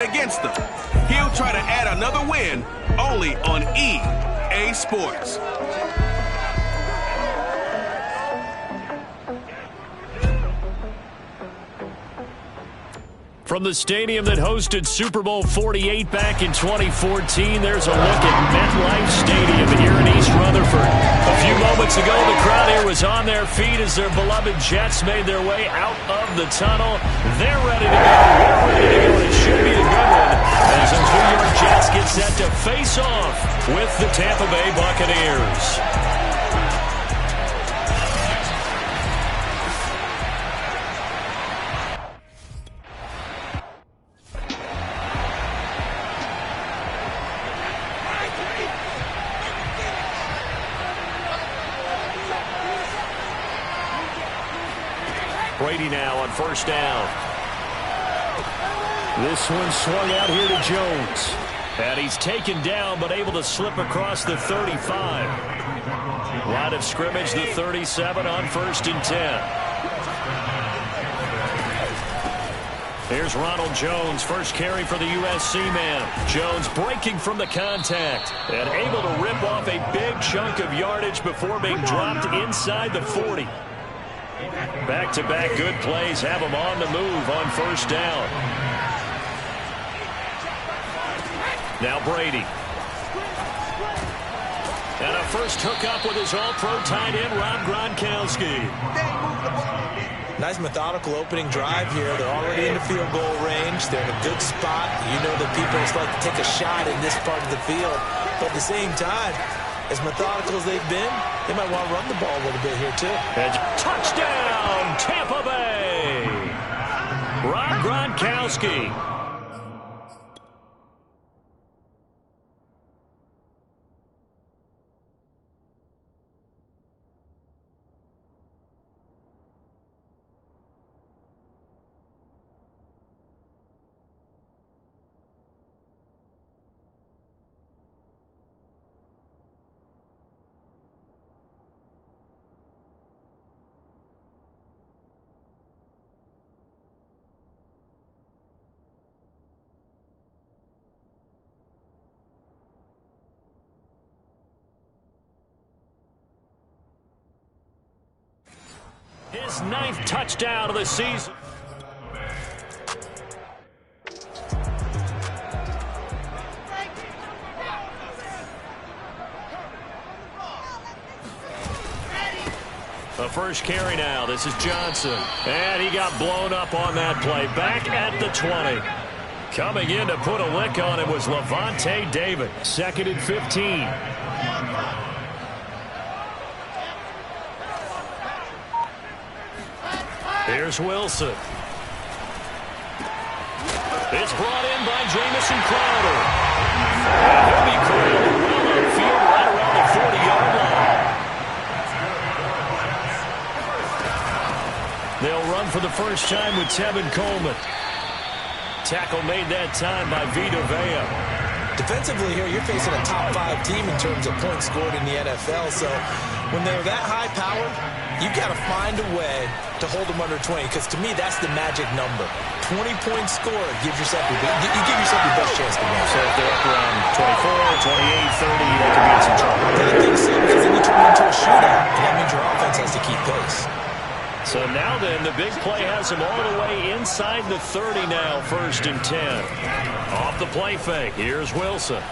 against them. He'll try to add another win only on EA Sports. From the stadium that hosted Super Bowl 48 back in 2014, there's a look at MetLife Stadium here in East Rutherford. A few moments ago, the crowd here was on their feet as their beloved Jets made their way out of the tunnel. They're ready to go. We're ready to go. It should be a good one as those New York Jets get set to face off with the Tampa Bay Buccaneers. Brady now on first down. This one swung out here to Jones. And he's taken down but able to slip across the 35. Line of scrimmage, the 37 on 1st and 10. Here's Ronald Jones, first carry for the USC man. Jones breaking from the contact and able to rip off a big chunk of yardage before being dropped inside the 40. Back-to-back good plays have him on the move on first down. Now Brady. And a first hookup with his all-pro tight end, Rob Gronkowski. Nice methodical opening drive here. They're already in the field goal range. They're in a good spot. You know that people just like to take a shot in this part of the field. But at the same time, as methodical as they've been, they might want to run the ball a little bit here, too. And touchdown, Tampa Bay! Rob Gronkowski. His 9th touchdown of the season. The first carry now. This is Johnson. And he got blown up on that play. Back at the 20. Coming in to put a lick on it was Levante David. 2nd and 15. Here's Wilson. It's brought in by Jamison Crowder. And he'll be crowded well upfield right around the 40-yard line. They'll run for the first time with Tevin Coleman. Tackle made that time by Vita Vea. Defensively here, you're facing a top 5 team in terms of points scored in the NFL. So when they're that high-powered, you've got to find a way to hold them under 20, because to me, that's the magic number. 20 points scored gives yourself you give yourself your best chance to win. So if they're up around 24, 28, 30, they could be in some trouble. I think so, because then you turn it into a shootout, and that means your offense has to keep pace. So now then, the big play has him all the way inside the 30 now, 1st and 10. Off the play fake, here's Wilson.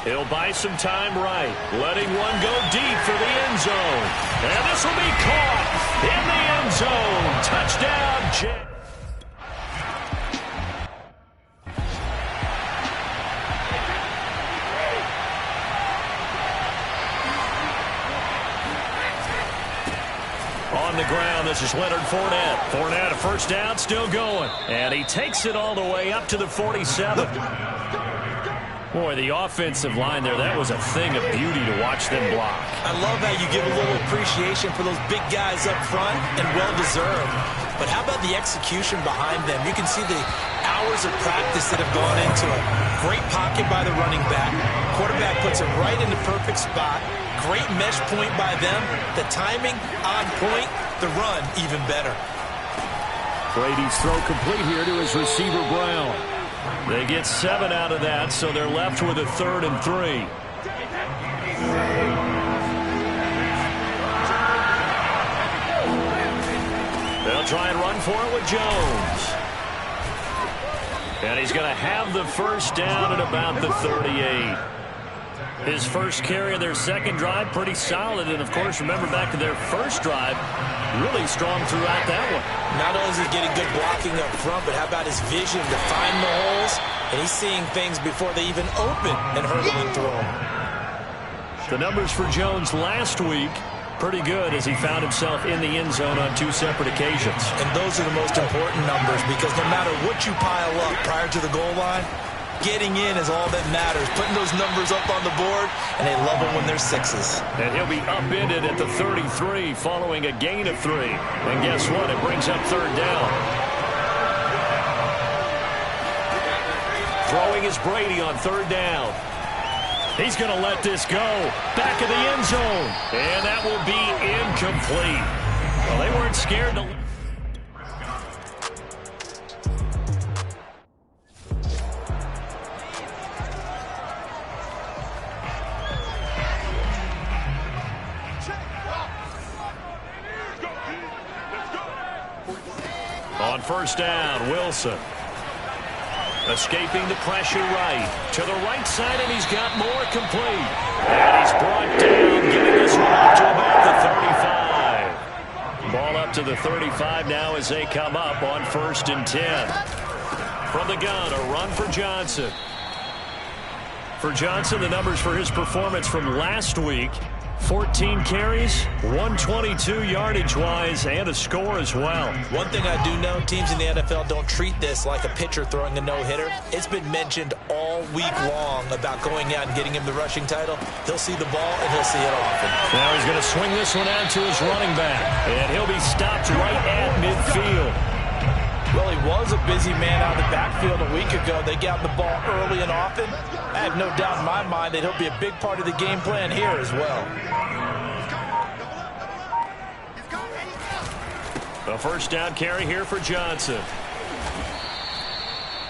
He'll buy some time right, letting one go deep for the end zone. And this will be caught in the end zone. Touchdown, Jet. On the ground, this is Leonard Fournette. Fournette, a first down, still going. And he takes it all the way up to the 47. Boy, the offensive line there, that was a thing of beauty to watch them block. I love how you give a little appreciation for those big guys up front, and well-deserved. But how about the execution behind them? You can see the hours of practice that have gone into it. Great pocket by the running back. Quarterback puts it right in the perfect spot. Great mesh point by them. The timing, on point. The run, even better. Brady's throw complete here to his receiver, Brown. They get 7 out of that, so they're left with a 3rd and 3. They'll try and run for it with Jones. And he's going to have the first down at about the 38. His first carry of their second drive, pretty solid. And, of course, remember back to their first drive, really strong throughout that one. Not only is he getting good blocking up front, but how about his vision to find the holes? And he's seeing things before they even open and hurdle and throw. The numbers for Jones last week, pretty good as he found himself in the end zone on 2 separate occasions. And those are the most important numbers because no matter what you pile up prior to the goal line, getting in is all that matters. Putting those numbers up on the board, and they love them when they're 6s. And he'll be upended at the 33 following a gain of 3. And guess what? It brings up 3rd down. Throwing is Brady on 3rd down. He's going to let this go. Back of the end zone. And that will be incomplete. Well, they weren't scared to... On 1st down, Wilson. Escaping the pressure right. To the right side, and he's got more complete. And he's brought down, getting this one up to about the 35. Ball up to the 35 now as they come up on 1st and 10. From the gun, a run for Johnson. For Johnson, the numbers for his performance from last week, 14 carries, 122 yardage-wise, and a score as well. One thing I do know, teams in the NFL don't treat this like a pitcher throwing a no-hitter. It's been mentioned all week long about going out and getting him the rushing title. He'll see the ball, and he'll see it often. Now he's going to swing this one out to his running back, and he'll be stopped right at midfield. Well, he was a busy man out of the backfield a week ago. They got the ball early and often. I have no doubt in my mind that he'll be a big part of the game plan here as well. A 1st down carry here for Johnson.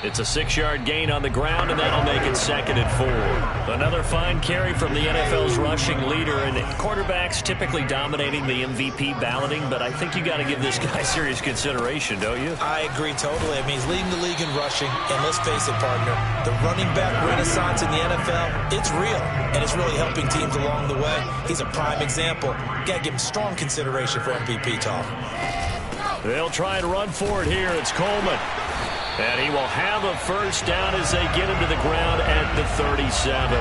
It's a 6-yard gain on the ground, and that'll make it 2nd and 4. Another fine carry from the NFL's rushing leader, and quarterbacks typically dominating the MVP balloting, but I think you got to give this guy serious consideration, don't you? I agree totally. I mean, he's leading the league in rushing, and let's face it, partner, the running back renaissance in the NFL, it's real, and it's really helping teams along the way. He's a prime example. Got to give him strong consideration for MVP talk. They'll try and run for it here. It's Coleman. And he will have a 1st down as they get him to the ground at the 37.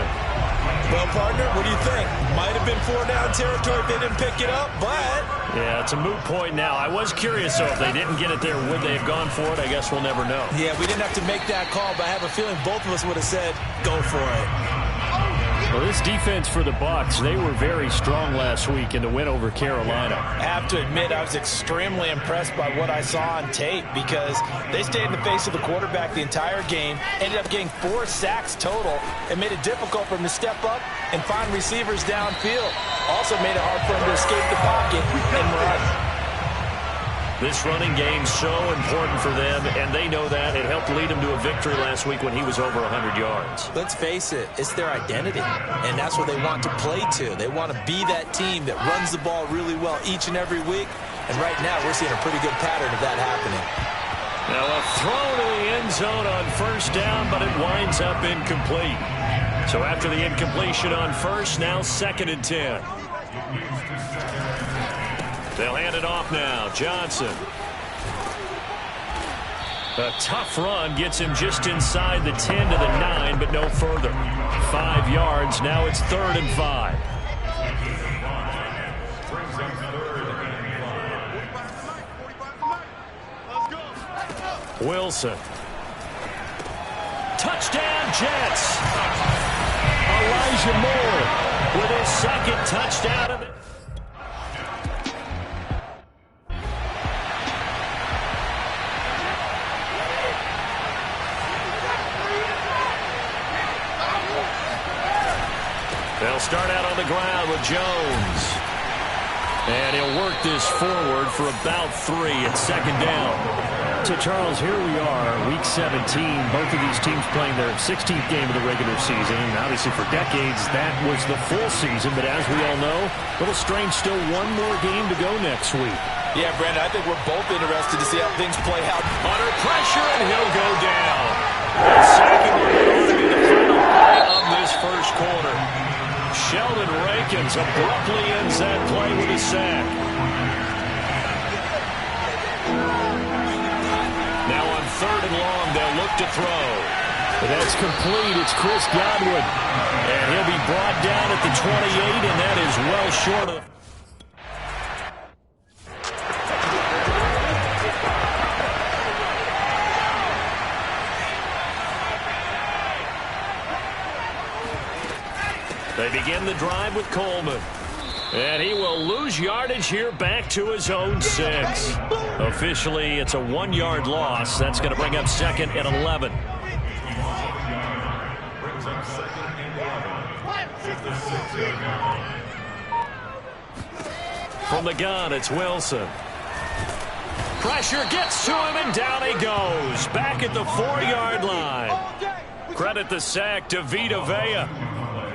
Well, partner, what do you think? Might have been 4-down territory if they didn't pick it up, but... Yeah, it's a moot point now. I was curious, though, if they didn't get it there, would they have gone for it? I guess we'll never know. Yeah, we didn't have to make that call, but I have a feeling both of us would have said, go for it. Well, this defense for the Bucs, they were very strong last week in the win over Carolina. I have to admit, I was extremely impressed by what I saw on tape because they stayed in the face of the quarterback the entire game, ended up getting 4 sacks total, and made it difficult for him to step up and find receivers downfield. Also made it hard for him to escape the pocket and run. This running game so important for them, and they know that. It helped lead them to a victory last week when he was over 100 yards. Let's face it, it's their identity, and that's what they want to play to. They want to be that team that runs the ball really well each and every week, and right now we're seeing a pretty good pattern of that happening. Now a throw to the end zone on 1st down, but it winds up incomplete. So after the incompletion on 1st, now 2nd and 10. They'll hand it off now. Johnson. A tough run gets him just inside the 10 to the 9, but no further. 5 yards. Now it's 3rd and 5. Wilson. Touchdown, Jets. Elijah Moore with his 2nd touchdown of the... They'll start out on the ground with Jones. And he'll work this forward for about 3 at second down. So, Charles, here we are, Week 17. Both of these teams playing their 16th game of the regular season. And obviously, for decades, that was the full season. But as we all know, a little strange, still one more game to go next week. Yeah, Brandon, I think we're both interested to see how things play out. Under pressure, and he'll go down. The second one will be the final play of this first quarter. Sheldon Rankins abruptly ends that play with a sack. Now on 3rd and long, they'll look to throw. That's complete. It's Chris Godwin. And he'll be brought down at the 28, and that is well short of... They begin the drive with Coleman. And he will lose yardage here back to his own 6. Officially, it's a 1-yard loss. That's going to bring up 2nd and 11. From the gun, it's Wilson. Pressure gets to him, and down he goes. Back at the 4-yard line. Credit the sack to Vita Vea.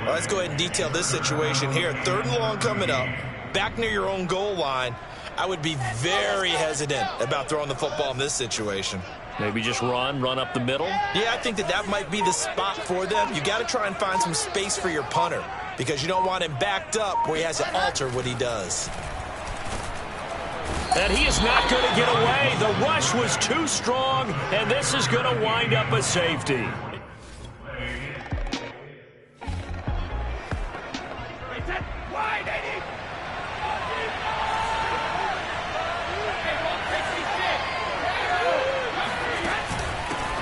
Well, let's go ahead and detail this situation here. 3rd and long coming up, back near your own goal line. I would be very hesitant about throwing the football in this situation. Maybe just run up the middle? Yeah, I think that might be the spot for them. You got to try and find some space for your punter because you don't want him backed up where he has to alter what he does. And he is not going to get away. The rush was too strong, and this is going to wind up a safety.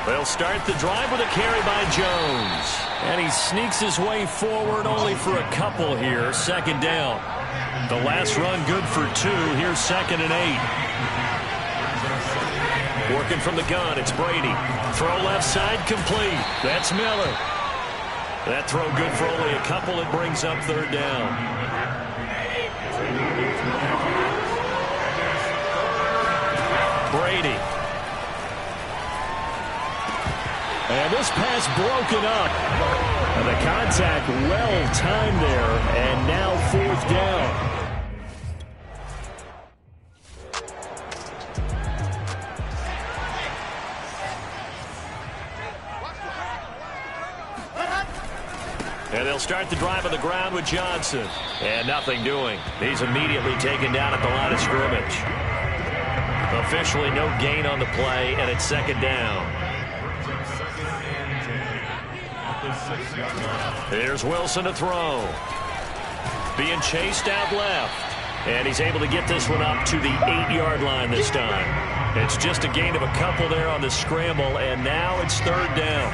They'll start the drive with a carry by Jones. And he sneaks his way forward only for a couple here. 2nd down. The last run good for 2. Here's 2nd and 8. Working from the gun, it's Brady. Throw left side complete. That's Miller. That throw good for only a couple. It brings up 3rd down. Brady. And this pass broken up. And the contact well timed there. And now 4th down. And they'll start the drive on the ground with Johnson. And nothing doing. He's immediately taken down at the line of scrimmage. Officially no gain on the play, and it's 2nd down. Here's Wilson to throw. Being chased out left. And he's able to get this one up to the 8-yard line this time. It's just a gain of a couple there on the scramble, and now it's 3rd down.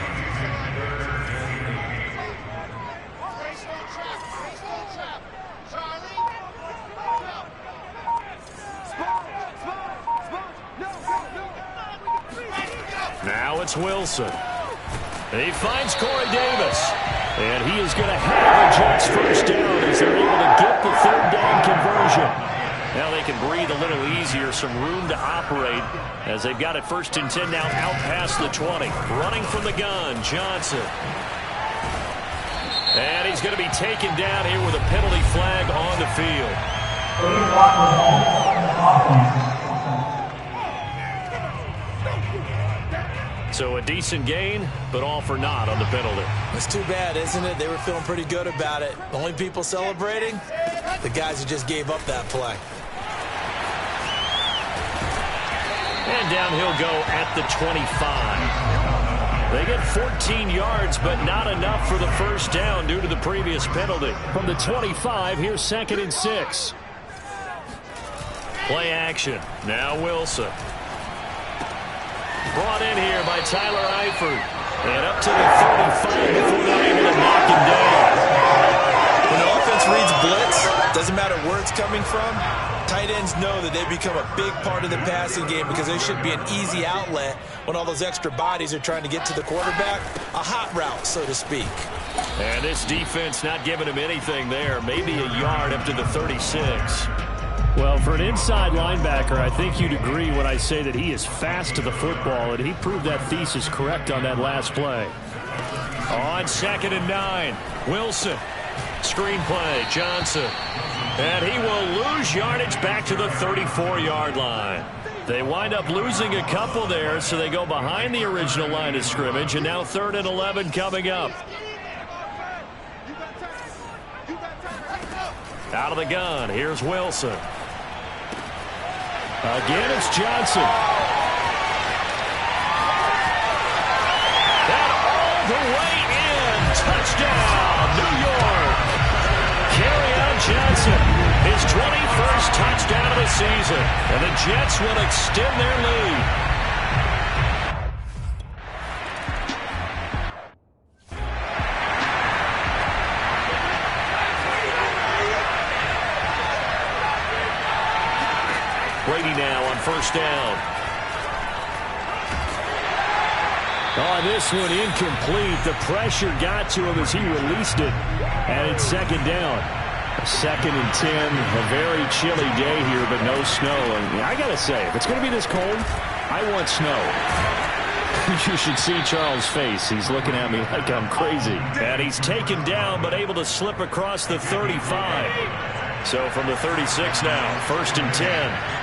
Now it's Wilson. He finds Corey Davis. And he is going to have the Jets first down as they're able to get the 3rd down conversion. Now they can breathe a little easier, some room to operate as they've got it 1st and 10 now out past the 20. Running from the gun, Johnson. And he's going to be taken down here with a penalty flag on the field. So a decent gain, but all for naught on the penalty. It's too bad, isn't it? They were feeling pretty good about it. The only people celebrating, the guys who just gave up that play. And down he'll go at the 25. They get 14 yards, but not enough for the first down due to the previous penalty. From the 25, here's 2nd and 6. Play action. Now Wilson. Brought in here by Tyler Eifert. And up to the 35 before they're able to knock him down. When the offense reads blitz, doesn't matter where it's coming from, tight ends know that they become a big part of the passing game because they should be an easy outlet when all those extra bodies are trying to get to the quarterback. A hot route, so to speak. And this defense not giving him anything there. Maybe a yard up to the 36. Well, for an inside linebacker, I think you'd agree when I say that he is fast to the football, and he proved that thesis correct on that last play. On 2nd and 9, Wilson. Screen play, Johnson. And he will lose yardage back to the 34-yard line. They wind up losing a couple there, so they go behind the original line of scrimmage, and now 3rd and 11 coming up. Out of the gun, here's Wilson. Again, it's Johnson. And all the way in. Touchdown, New York. Kerryon Johnson, his 21st touchdown of the season. And the Jets will extend their lead. Brady now on 1st down. Oh, this one incomplete. The pressure got to him as he released it. And it's 2nd down. 2nd and 10. A very chilly day here, but no snow. And I got to say, if it's going to be this cold, I want snow. You should see Charles' face. He's looking at me like I'm crazy. And he's taken down, but able to slip across the 35. So from the 36 now, 1st and 10.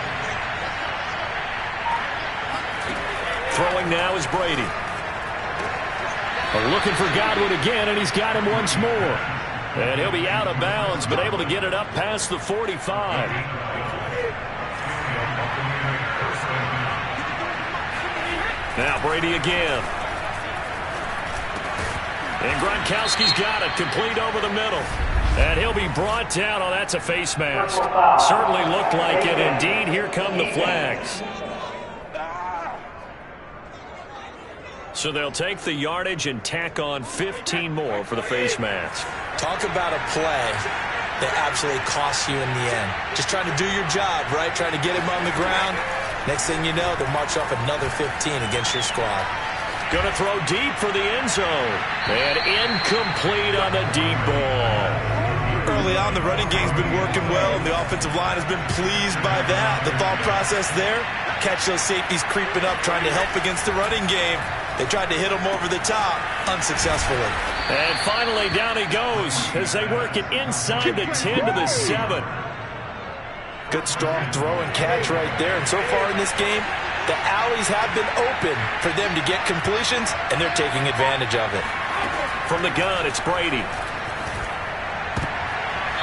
Throwing now is Brady. Looking for Godwin again, and he's got him once more. And he'll be out of bounds, but able to get it up past the 45. Now Brady again. And Gronkowski's got it, complete over the middle. And he'll be brought down. Oh, that's a face mask. Certainly looked like it. Indeed, here come the flags. So they'll take the yardage and tack on 15 more for the face mask. Talk about a play that absolutely costs you in the end. Just trying to do your job, right? Trying to get him on the ground. Next thing you know, they'll march off another 15 against your squad. Going to throw deep for the end zone. And incomplete on the deep ball. Early on, the running game's been working well, and the offensive line has been pleased by that. The thought process there, catch those safeties creeping up, trying to help against the running game. They tried to hit him over the top, unsuccessfully. And finally, down he goes as they work it inside the 10 to the 7. Good, strong throw and catch right there. And so far in this game, the alleys have been open for them to get completions, and they're taking advantage of it. From the gun, it's Brady.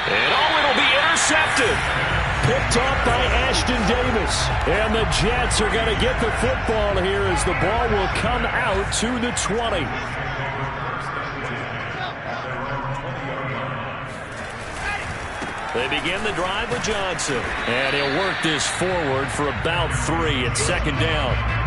And it'll be intercepted. Picked off by Ashton Davis. And the Jets are going to get the football here as the ball will come out to the 20. They begin the drive with Johnson. And he'll work this forward for about 3 at 2nd down.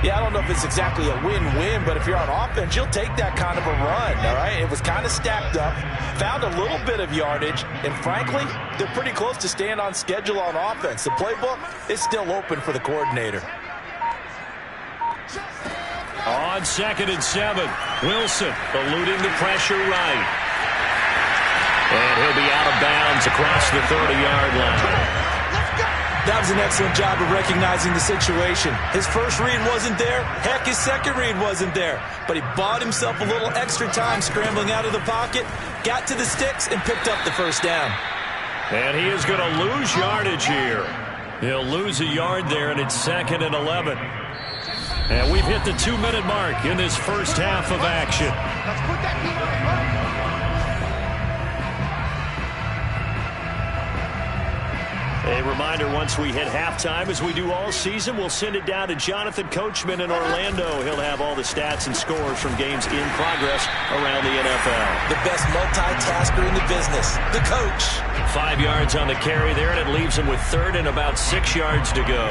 Yeah, I don't know if it's exactly a win-win, but if you're on offense, you'll take that kind of a run, all right? It was kind of stacked up, found a little bit of yardage, and frankly, they're pretty close to staying on schedule on offense. The playbook is still open for the coordinator. On 2nd and 7, Wilson eluding the pressure right. And he'll be out of bounds across the 30-yard line. That was an excellent job of recognizing the situation. His first read wasn't there. Heck, his second read wasn't there. But he bought himself a little extra time scrambling out of the pocket, got to the sticks, and picked up the first down. And he is going to lose yardage here. He'll lose a yard there, and it's 2nd and 11. And we've hit the 2-minute mark in this first half of action. A reminder, once we hit halftime, as we do all season, we'll send it down to Jonathan Coachman in Orlando. He'll have all the stats and scores from games in progress around the NFL. The best multitasker in the business, the coach. 5 yards on the carry there, and it leaves him with 3rd and about 6 yards to go.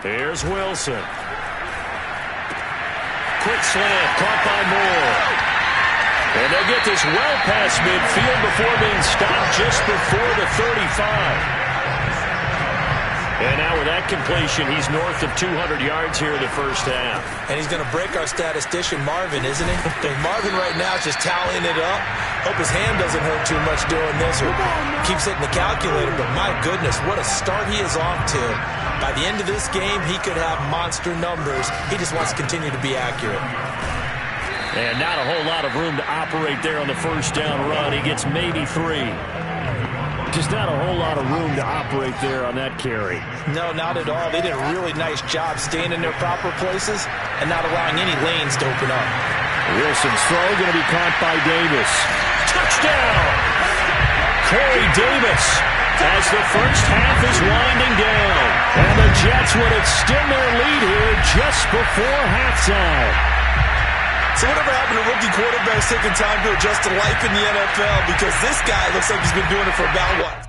Here's Wilson. Quick slant, caught by Moore. And they'll get this well past midfield before being stopped just before the 35. And now with that completion, he's north of 200 yards here in the first half. And he's going to break our statistician, Marvin, isn't he? And Marvin right now is just tallying it up. Hope his hand doesn't hurt too much doing this or keeps hitting the calculator. But my goodness, what a start he is off to. By the end of this game, he could have monster numbers. He just wants to continue to be accurate. And not a whole lot of room to operate there on the first down run. He gets maybe 3. Just not a whole lot of room to operate there on that carry. No, not at all. They did a really nice job staying in their proper places and not allowing any lanes to open up. Wilson's throw going to be caught by Davis. Touchdown! Corey Davis as the first half is winding down. And the Jets would extend their lead here just before halftime. So whatever happened to rookie quarterbacks taking time to adjust to life in the NFL? Because this guy looks like he's been doing it for about what?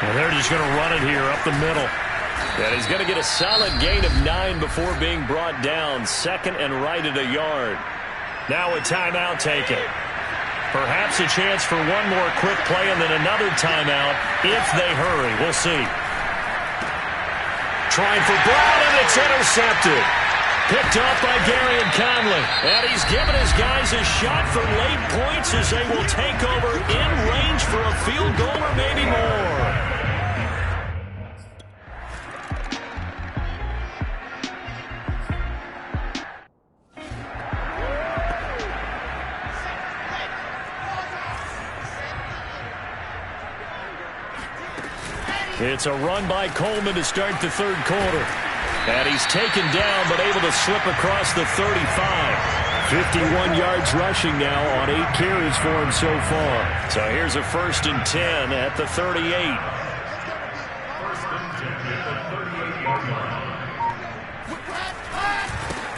And they're just going to run it here up the middle. And he's going to get a solid gain of 9 before being brought down. Second and right at a yard. Now a timeout taken. Perhaps a chance for one more quick play and then another timeout if they hurry. We'll see. Trying for Brown, and it's intercepted. Picked up by Gary and Conley. And he's given his guys a shot for late points as they will take over in range for a field goal or maybe more. It's a run by Coleman to start the third quarter. And he's taken down but able to slip across the 35. 51 yards rushing now on 8 carries for him so far. So here's a 1st and 10 at the 38.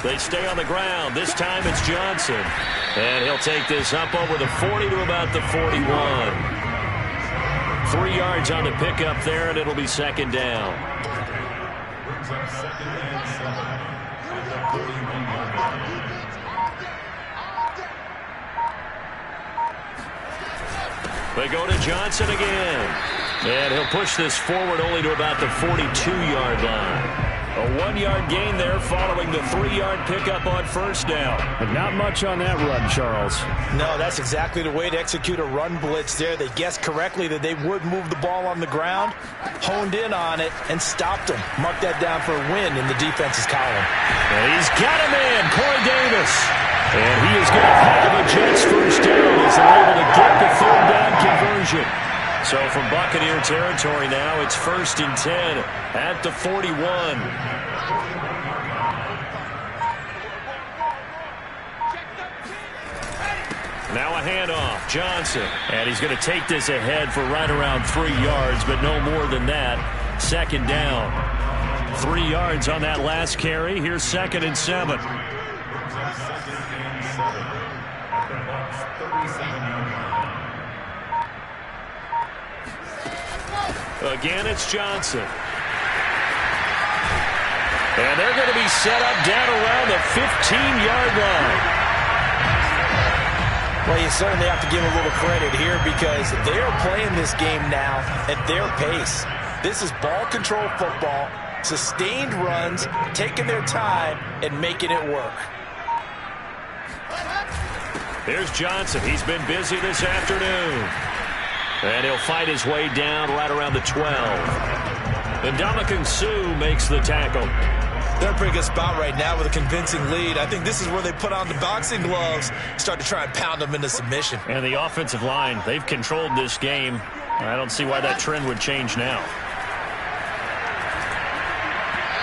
They stay on the ground. This time it's Johnson. And he'll take this up over the 40 to about the 41. 3 yards on the pickup there, and it'll be second down. They go to Johnson again. And he'll push this forward only to about the 42-yard line. A 1-yard gain there following the 3-yard pickup on first down. But not much on that run, Charles. No, that's exactly the way to execute a run blitz there. They guessed correctly that they would move the ball on the ground, honed in on it, and stopped them. Mark that down for a win in the defense's column. And he's got him in, Corey Davis. And he is going to have a Jets first down as they're able to get the third down conversion. So from Buccaneer territory now, it's 1st and 10 at the 41. Now a handoff, Johnson. And he's going to take this ahead for right around 3 yards, but no more than that. Second down. 3 yards on that last carry. Here's 2nd and 7. Again, it's Johnson. And they're going to be set up down around the 15-yard line. Well, you certainly have to give a little credit here because they are playing this game now at their pace. This is ball control football, sustained runs, taking their time, and making it work. Here's Johnson. He's been busy this afternoon. And he'll fight his way down right around the 12. And Ndamukong Suh makes the tackle. They're in a pretty good spot right now with a convincing lead. I think this is where they put on the boxing gloves, start to try and pound them into submission. And the offensive line, they've controlled this game. I don't see why that trend would change now.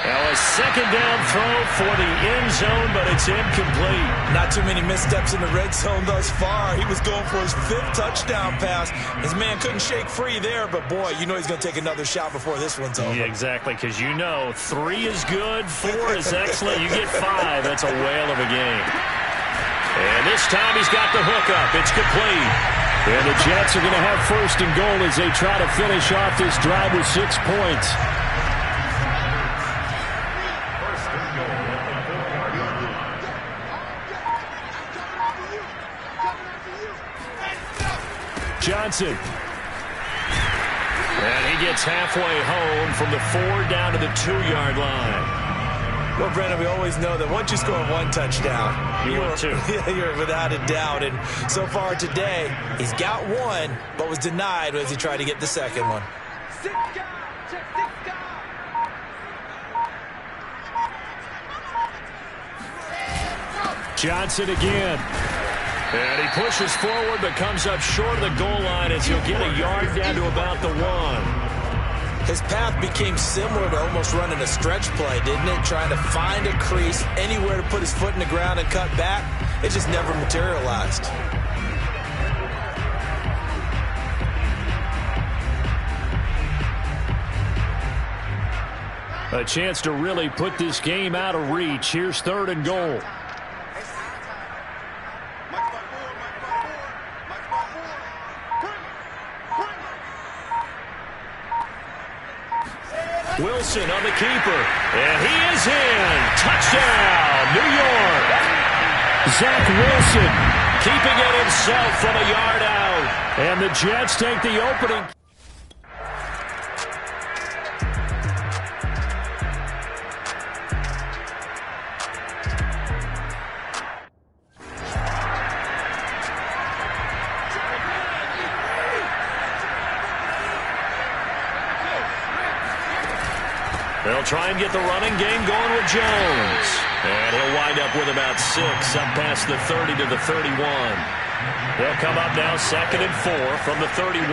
Now a second down throw for the end zone, but it's incomplete. Not too many missteps in the red zone thus far. He was going for his 5th touchdown pass. His man couldn't shake free there, but boy, you know he's going to take another shot before this one's over. Yeah, exactly, because you know 3 is good, 4 is excellent. You get 5, that's a whale of a game. And this time he's got the hook up. It's complete. And the Jets are going to have 1st and goal as they try to finish off this drive with 6 points. Johnson. And he gets halfway home from the 4 down to the 2-yard line. Well, Brennan, we always know that once you score 1 touchdown, you're 2. You're without a doubt. And so far today, he's got 1, but was denied as he tried to get the second one. Johnson again. And he pushes forward but comes up short of the goal line as he'll get a yard down to about the 1. His path became similar to almost running a stretch play, didn't it? Trying to find a crease, anywhere to put his foot in the ground and cut back. It just never materialized. A chance to really put this game out of reach. Here's 3rd and goal. Wilson on the keeper. And he is in. Touchdown, New York. Zach Wilson keeping it himself from a yard out. And the Jets take the opening. They'll try and get the running game going with Jones. And he'll wind up with about 6 up past the 30 to the 31. They'll come up now 2nd and 4 from the 31.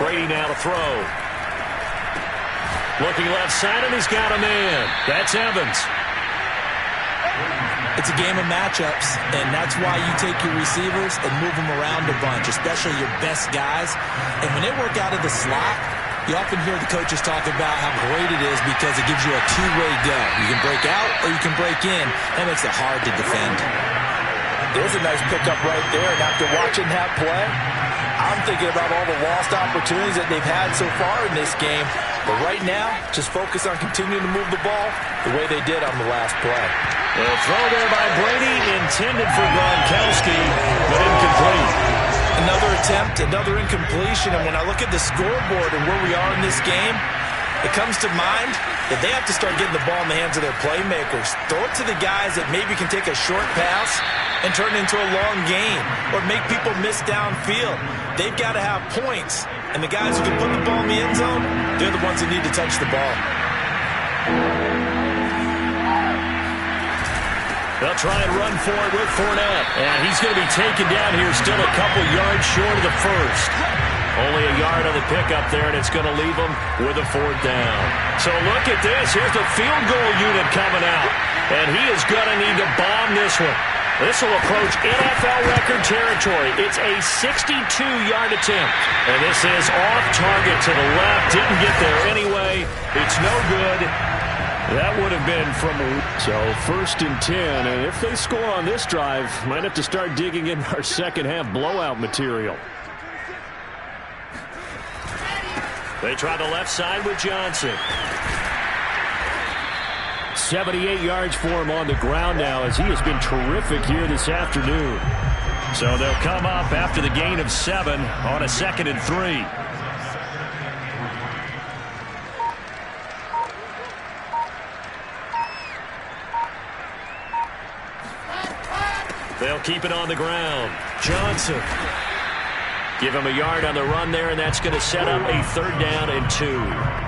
Brady now to throw. Looking left side, and he's got a man. That's Evans. It's a game of matchups, and that's why you take your receivers and move them around a bunch, especially your best guys. And when they work out of the slot, you often hear the coaches talk about how great it is because it gives you a two-way go. You can break out or you can break in. That makes it hard to defend. There's a nice pickup right there, and after watching that play, I'm thinking about all the lost opportunities that they've had so far in this game. But right now, just focus on continuing to move the ball the way they did on the last play. The throw there by Brady, intended for Gronkowski, but incomplete. Another attempt, another incompletion, and when I look at the scoreboard and where we are in this game, it comes to mind that they have to start getting the ball in the hands of their playmakers. Throw it to the guys that maybe can take a short pass and turn it into a long gain or make people miss downfield. They've got to have points, and the guys who can put the ball in the end zone, they're the ones that need to touch the ball. They'll try and run for it with Fournette. And he's going to be taken down here still a couple yards short of the first. Only a yard on the pickup there, and it's going to leave him with a 4th down. So look at this. Here's the field goal unit coming out. And he is going to need to bomb this one. This will approach NFL record territory. It's a 62-yard attempt. And this is off target to the left. Didn't get there anyway. It's no good. That would have been from so 1st and 10, and if they score on this drive, might have to start digging in our second half blowout material. They try the left side with Johnson. 78 yards for him on the ground now, as he has been terrific here this afternoon. So they'll come up after the gain of 7 on a 2nd and 3. They'll keep it on the ground. Johnson. Give him a yard on the run there, and that's going to set up a 3rd down and 2.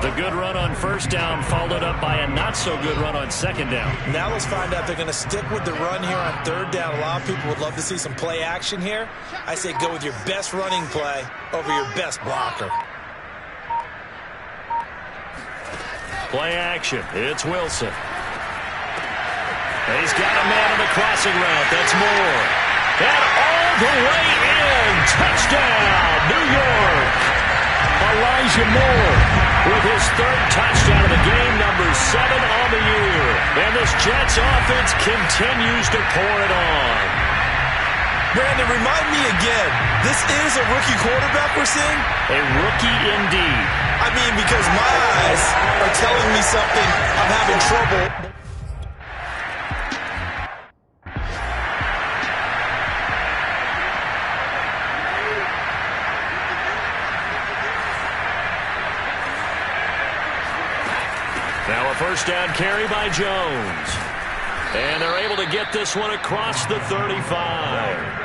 The good run on 1st down followed up by a not-so-good run on 2nd down. Now let's find out if they're going to stick with the run here on 3rd down. A lot of people would love to see some play action here. I say go with your best running play over your best blocker. Play action. It's Wilson. He's got a man on the crossing route. That's Moore. And all the way in. Touchdown, New York. Elijah Moore with his 3rd touchdown of the game, number 7 on the year. And this Jets offense continues to pour it on. Brandon, remind me again, this is a rookie quarterback we're seeing? A rookie indeed. I mean, because my eyes are telling me something. I'm having trouble. Now a first down carry by Jones. And they're able to get this one across the 35.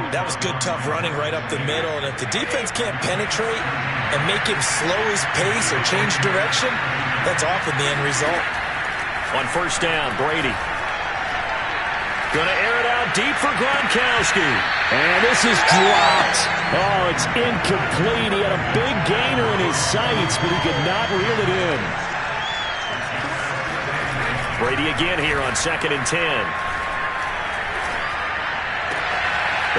That was good, tough running right up the middle. And if the defense can't penetrate and make him slow his pace or change direction, that's often the end result. On first down, Brady. Going to air it out deep for Gronkowski. And this is dropped. Oh, it's incomplete. He had a big gainer in his sights, but he could not reel it in. Brady again here on 2nd and 10.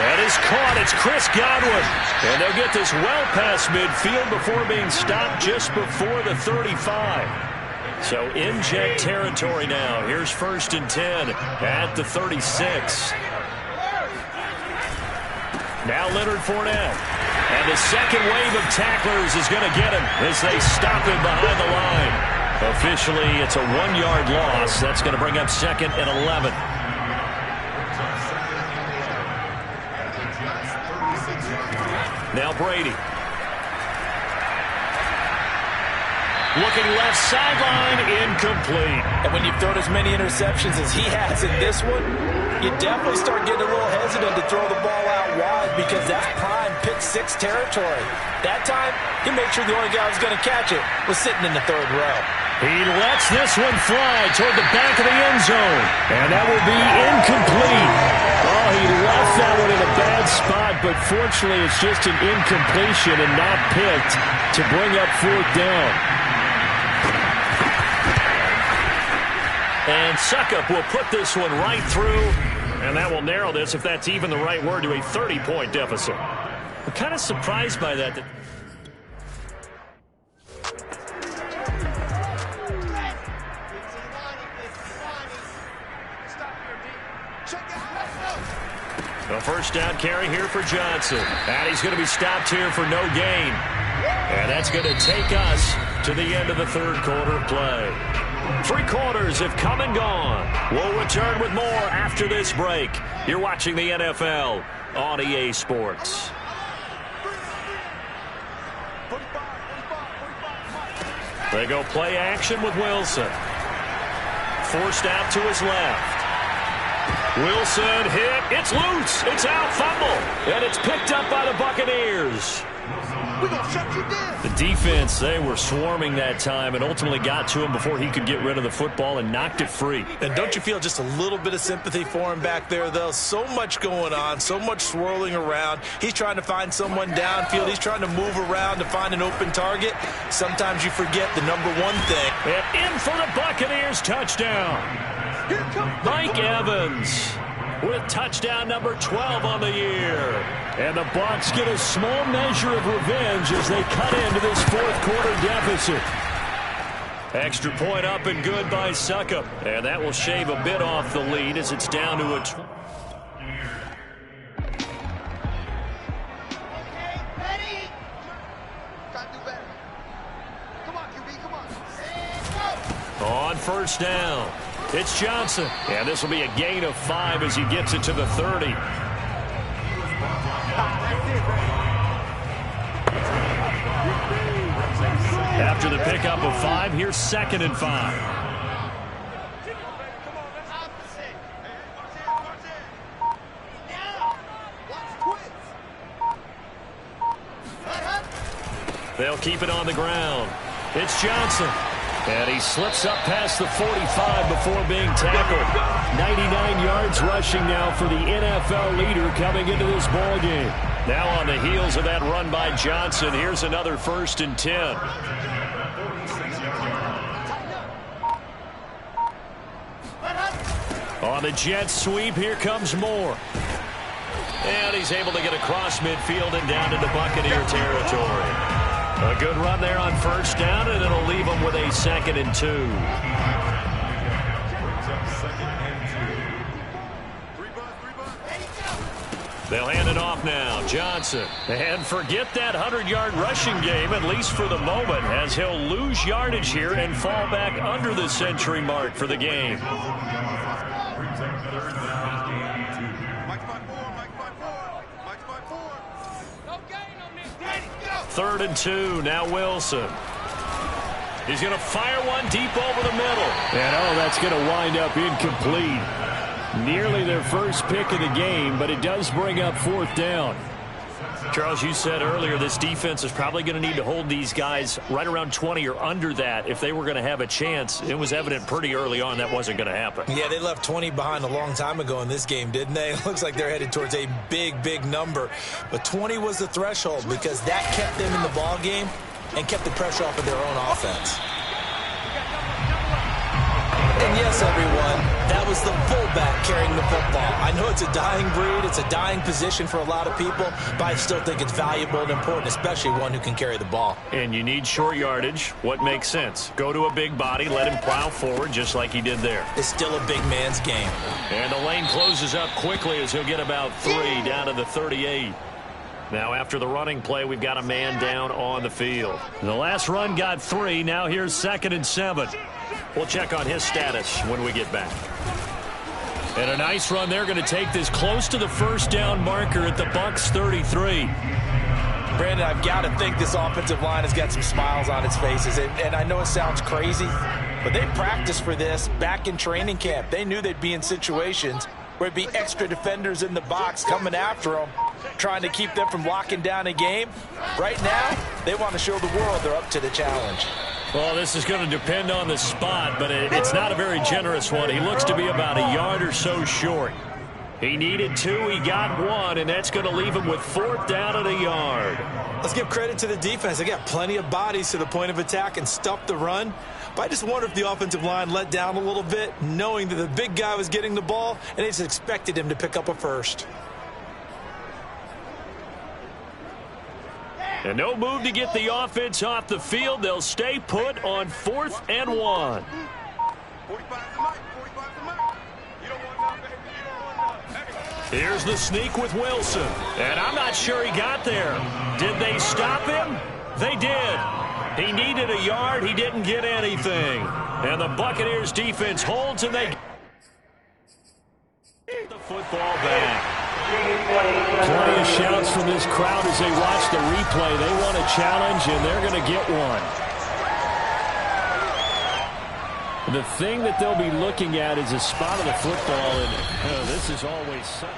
That is caught. It's Chris Godwin. And they'll get this well past midfield before being stopped just before the 35. So in jet territory now. Here's 1st and 10 at the 36. Now Leonard Fournette. And the second wave of tacklers is going to get him as they stop him behind the line. Officially, it's a 1-yard loss. That's going to bring up 2nd and 11. Now Brady. Looking left sideline, incomplete. And when you've thrown as many interceptions as he has in this one, you definitely start getting a little hesitant to throw the ball out wide because that's prime pick 6 territory. That time, he made sure the only guy who was going to catch it was sitting in the 3rd row. He lets this one fly toward the back of the end zone. And that will be incomplete. Oh, he left that one in a bad spot, but fortunately it's just an incompletion and not picked to bring up 4th down. And Suckup will put this one right through, and that will narrow this, if that's even the right word, to a 30-point deficit. I'm kind of surprised by that. A first down carry here for Johnson. And he's going to be stopped here for no gain. And that's going to take us to the end of the 3rd quarter of play. 3 quarters have come and gone. We'll return with more after this break. You're watching the NFL on EA Sports. They go play action with Wilson. Forced out to his left. Wilson hit. It's loose. It's out. Fumble. And it's picked up by the Buccaneers. The defense, they were swarming that time and ultimately got to him before he could get rid of the football and knocked it free. And don't you feel just a little bit of sympathy for him back there, though? So much going on, so much swirling around. He's trying to find someone downfield. He's trying to move around to find an open target. Sometimes you forget the number one thing. And in for the Buccaneers touchdown. Mike Evans with touchdown number 12 on the year. And the Bucs get a small measure of revenge as they cut into this 4th quarter deficit. Extra point up and good by Suckup. And that will shave a bit off the lead as it's down to a... On first down, it's Johnson. And this will be a gain of 5 as he gets it to the 30. After the pickup of 5, here's 2nd and 5. They'll keep it on the ground. It's Johnson. And he slips up past the 45 before being tackled. 99 yards rushing now for the NFL leader coming into this ballgame. Now on the heels of that run by Johnson, here's another 1st and 10. On the jet sweep, here comes Moore. And he's able to get across midfield and down into Buccaneer territory. A good run there on first down, and it'll leave them with a 2nd and 2. They'll hand it off now. Johnson. And forget that 100-yard rushing game, at least for the moment, as he'll lose yardage here and fall back under the century mark for the game. Third and 2. Now Wilson. He's going to fire one deep over the middle. And, that's going to wind up incomplete. Nearly their first pick of the game, but it does bring up fourth down. Charles, you said earlier this defense is probably going to need to hold these guys right around 20 or under that if they were going to have a chance. It was evident pretty early on that wasn't going to happen. Yeah, they left 20 behind a long time ago in this game, didn't they? It looks like they're headed towards a big, big number. But 20 was the threshold because that kept them in the ball game and kept the pressure off of their own offense. And yes, everyone, that was the fullback carrying the football. I know it's a dying breed, it's a dying position for a lot of people, but I still think it's valuable and important, especially one who can carry the ball. And you need short yardage. What makes sense? Go to a big body, let him plow forward just like he did there. It's still a big man's game. And the lane closes up quickly as he'll get about 3 down to the 38. Now after the running play, we've got a man down on the field. The last run got 3. Now here's 2nd and 7. We'll check on his status when we get back. And a nice run. They're going to take this close to the first down marker at the Bucs 33. Brandon, I've got to think this offensive line has got some smiles on its faces. And I know it sounds crazy, but they practiced for this back in training camp. They knew they'd be in situations where there'd be extra defenders in the box coming after them, trying to keep them from locking down a game. Right now, they want to show the world they're up to the challenge. Well, this is going to depend on the spot, but it's not a very generous one. He looks to be about a yard or so short. He needed 2, he got 1, and that's going to leave him with 4th down at a yard. Let's give credit to the defense. They got plenty of bodies to the point of attack and stuffed the run. But I just wonder if the offensive line let down a little bit, knowing that the big guy was getting the ball, and they just expected him to pick up a first. And no move to get the offense off the field. They'll stay put on 4th and 1. Here's the sneak with Wilson. And I'm not sure he got there. Did they stop him? They did. He needed a yard. He didn't get anything. And the Buccaneers defense holds and they get the football back. Plenty of shouts from this crowd as they watch the replay. They want a challenge, and they're going to get one. The thing that they'll be looking at is a spot of the football, and this is always such...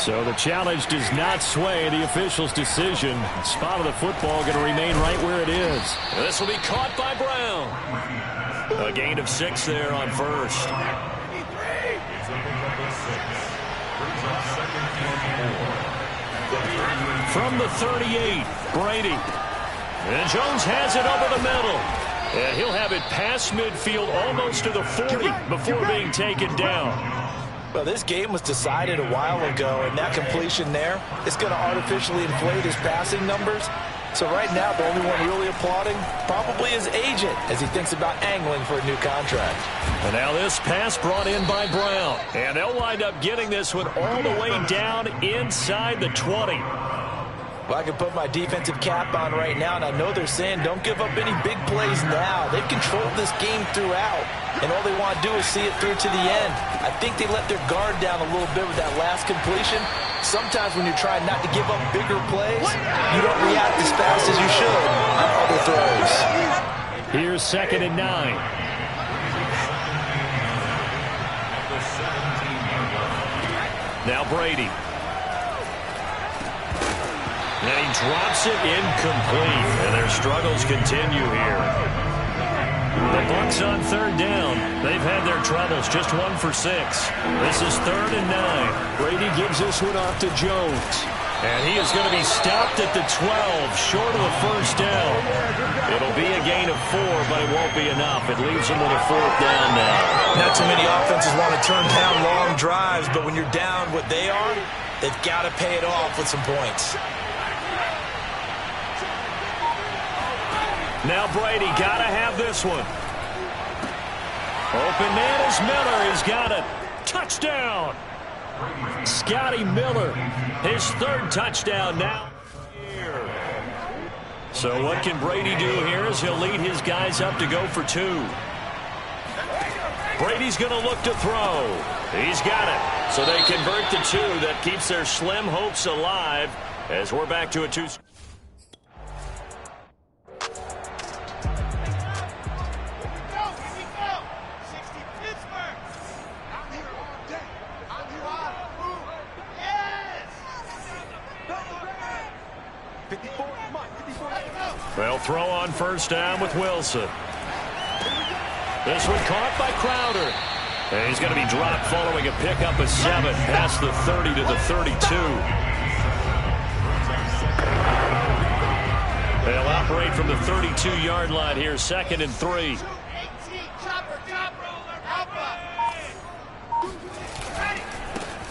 So the challenge does not sway the official's decision. Spot of the football going to remain right where it is. This will be caught by Brown. A gain of 6 there on first. From the 38, Brady. And Jones has it over the middle. And he'll have it past midfield almost to the 40 before being taken down. Well, this game was decided a while ago, and that completion there is going to artificially inflate his passing numbers. So right now, the only one really applauding probably his agent as he thinks about angling for a new contract. And now this pass brought in by Brown. And they'll wind up getting this one all the way down inside the 20. Well, I can put my defensive cap on right now, and I know they're saying don't give up any big plays now. They've controlled this game throughout, and all they want to do is see it through to the end. I think they let their guard down a little bit with that last completion. Sometimes when you're trying not to give up bigger plays, you don't react as fast as you should on other throws. Here's 2nd and 9. Now Brady. And he drops it incomplete. And their struggles continue here. The Bucs on 3rd down. They've had their troubles. Just 1 for 6. This is 3rd and 9. Brady gives this one off to Jones. And he is going to be stopped at the 12, short of the first down. It'll be a gain of 4, but it won't be enough. It leaves him with a 4th down now. Not too many offenses want to turn down long drives, but when you're down what they are, they've got to pay it off with some points. Now Brady got to have this one. Open man is Miller. He's got it. Touchdown. Scotty Miller, his third touchdown now. So what can Brady do here as he'll lead his guys up to go for 2. Brady's going to look to throw. He's got it. So they convert the 2. That keeps their slim hopes alive as we're back to a 2. They'll throw on first down with Wilson. This one caught by Crowder. And he's going to be dropped following a pickup of 7 past the 30 to the 32. They'll operate from the 32-yard line here, 2nd and 3.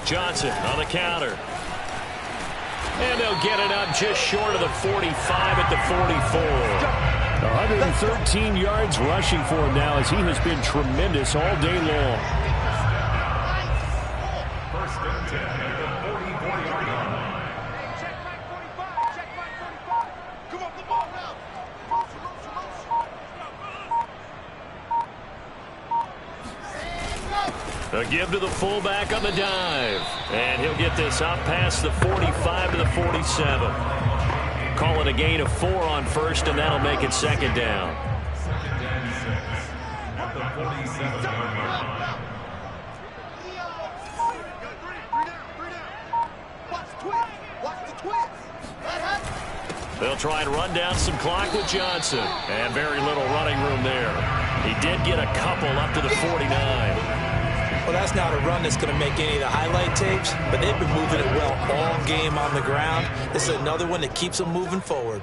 Johnson on the counter. And they'll get it up just short of the 45 at the 44. 113 yards rushing for him now as he has been tremendous all day long. First and 10 at the 44-yard line. Check back 45. Check back 45. Come on, the ball now. A give to the fullback on the dive. And he'll get this up past the 45 to the 47. Call it a gain of 4 on first, and that'll make it 2nd down. Second and 6 at the 47-yard line. They'll try and run down some clock with Johnson. And very little running room there. He did get a couple up to the 49. Well, that's not a run that's going to make any of the highlight tapes, but they've been moving it well all game on the ground. This is another one that keeps them moving forward.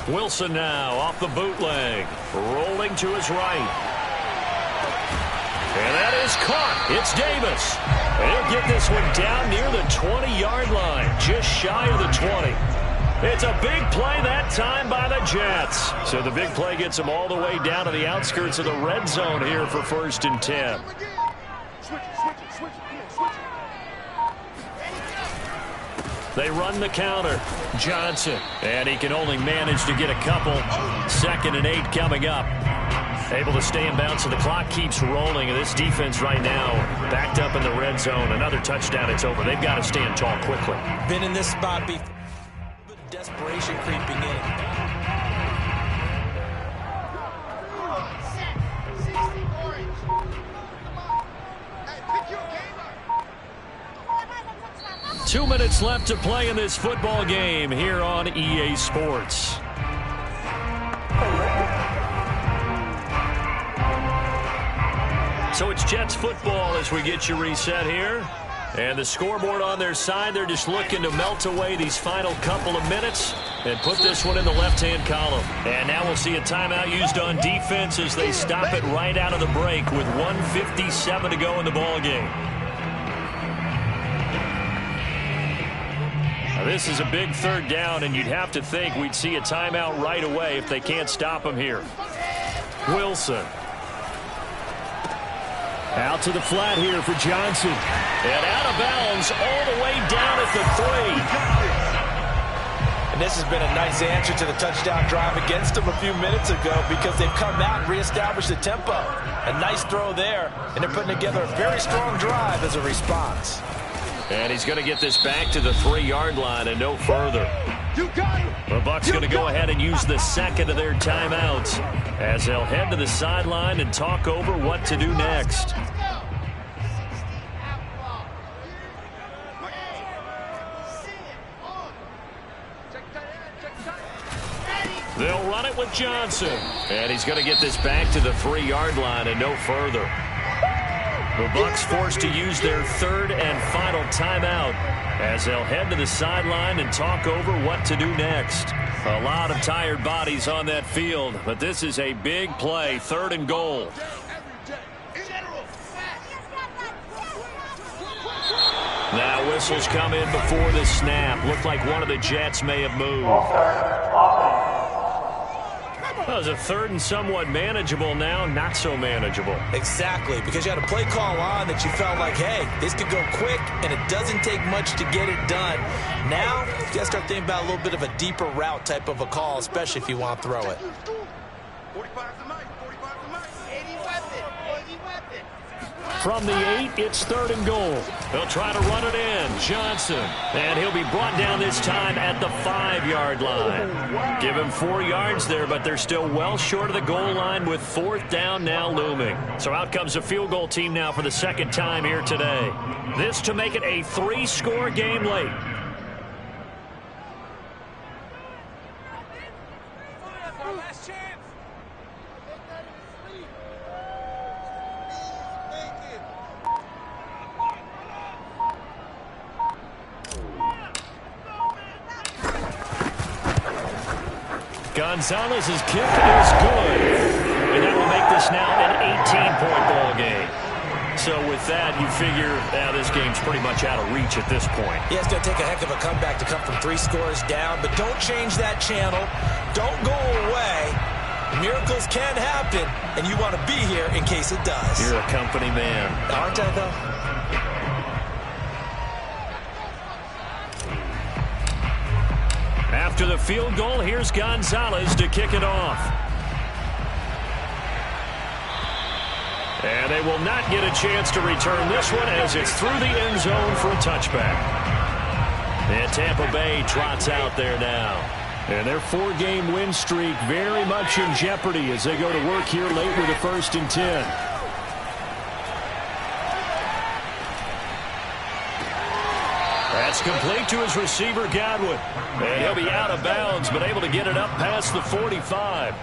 Wilson now off the bootleg, rolling to his right. And that is caught. It's Davis. And he'll get this one down near the 20-yard line, just shy of the 20. It's a big play that time by the Jets. So the big play gets them all the way down to the outskirts of the red zone here for 1st and 10. They run the counter. Johnson. And he can only manage to get a couple. 2nd and 8 coming up. Able to stay in bounds, so the clock keeps rolling. And this defense right now backed up in the red zone. Another touchdown, it's over. They've got to stand tall quickly. Been in this spot before. Desperation creeping in. Two minutes left to play in this football game here on EA Sports. So it's Jets football as we get you reset here. And the scoreboard on their side, they're just looking to melt away these final couple of minutes and put this one in the left-hand column. And now we'll see a timeout used on defense as they stop it right out of the break with 1:57 to go in the ballgame. Now this is a big 3rd down, and you'd have to think we'd see a timeout right away if they can't stop him here. Wilson. Out to the flat here for Johnson. And out of bounds all the way down at the 3. And this has been a nice answer to the touchdown drive against them a few minutes ago because they've come out and reestablished the tempo. A nice throw there, and they're putting together a very strong drive as a response. And he's going to get this back to the 3-yard line and no further. The Bucs going to go ahead and use the 2nd of their timeouts as they'll head to the sideline and talk over what to do next. They'll run it with Johnson. And he's going to get this back to the 3-yard line and no further. The Bucs forced to use their 3rd and final timeout as they'll head to the sideline and talk over what to do next. A lot of tired bodies on that field, but this is a big play, 3rd and goal. Now whistles come in before the snap. Looked like one of the Jets may have moved. That was a third and somewhat manageable now, not so manageable. Exactly, because you had a play call on that you felt like, hey, this could go quick, and it doesn't take much to get it done. Now, you got to start thinking about a little bit of a deeper route type of a call, especially if you want to throw it. 45 tonight, 45 tonight. 80 weapon, 80 weapon. From the 8, it's 3rd and goal. They'll try to run it in. Johnson. And he'll be brought down this time at the 5-yard line. Give him 4 yards there, but they're still well short of the goal line with 4th down now looming. So out comes a field goal team now for the second time here today. This to make it a 3-score game late. Gonzalez's kick is good. And that will make this now an 18-point ball game. So with that, you figure this game's pretty much out of reach at this point. Yeah, it's going to take a heck of a comeback to come from 3 scores down, but don't change that channel. Don't go away. Miracles can happen, and you want to be here in case it does. You're a company man. Aren't I, though? After the field goal, here's Gonzalez to kick it off. And they will not get a chance to return this one as it's through the end zone for a touchback. And Tampa Bay trots out there now. And their 4-game win streak very much in jeopardy as they go to work here late with a 1st and 10. That's complete to his receiver, Godwin. And he'll be out of bounds, but able to get it up past the 45.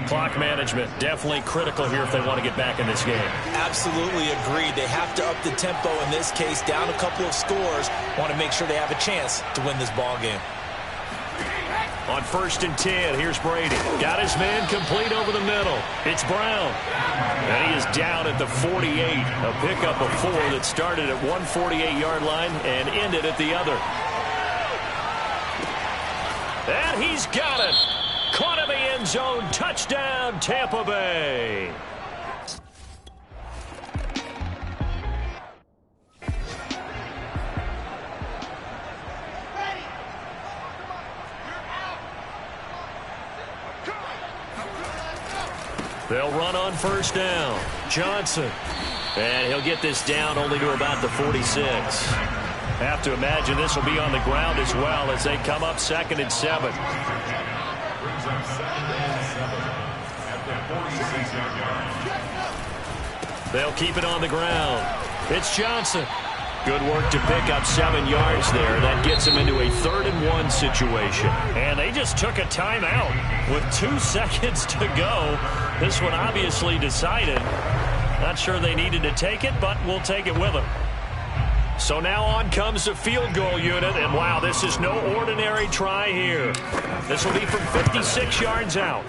Clock management definitely critical here if they want to get back in this game. Absolutely agreed. They have to up the tempo in this case, down a couple of scores. Want to make sure they have a chance to win this ball game. On 1st and 10, here's Brady. Got his man complete over the middle. It's Brown. And he is down at the 48. A pickup of 4 that started at 148-yard line and ended at the other. And he's got it. Caught in the end zone. Touchdown, Tampa Bay. They'll run on 1st down. Johnson. And he'll get this down only to about the 46. Have to imagine this will be on the ground as well as they come up 2nd and 7. Brings up 2nd and 7 at the 46-yard line. They'll keep it on the ground. It's Johnson. Good work to pick up 7 yards there. That gets him into a 3rd and 1 situation. And they just took a timeout with 2 seconds to go. This one obviously decided. Not sure they needed to take it, but we'll take it with them. So now on comes the field goal unit, and wow, this is no ordinary try here. This will be from 56 yards out.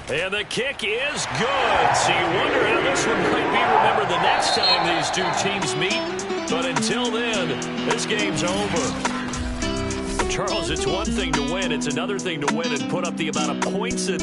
And the kick is good. So you wonder how this one might be remembered the next time these 2 teams meet. But until then, this game's over. Charles, it's one thing to win. It's another thing to win and put up the amount of points that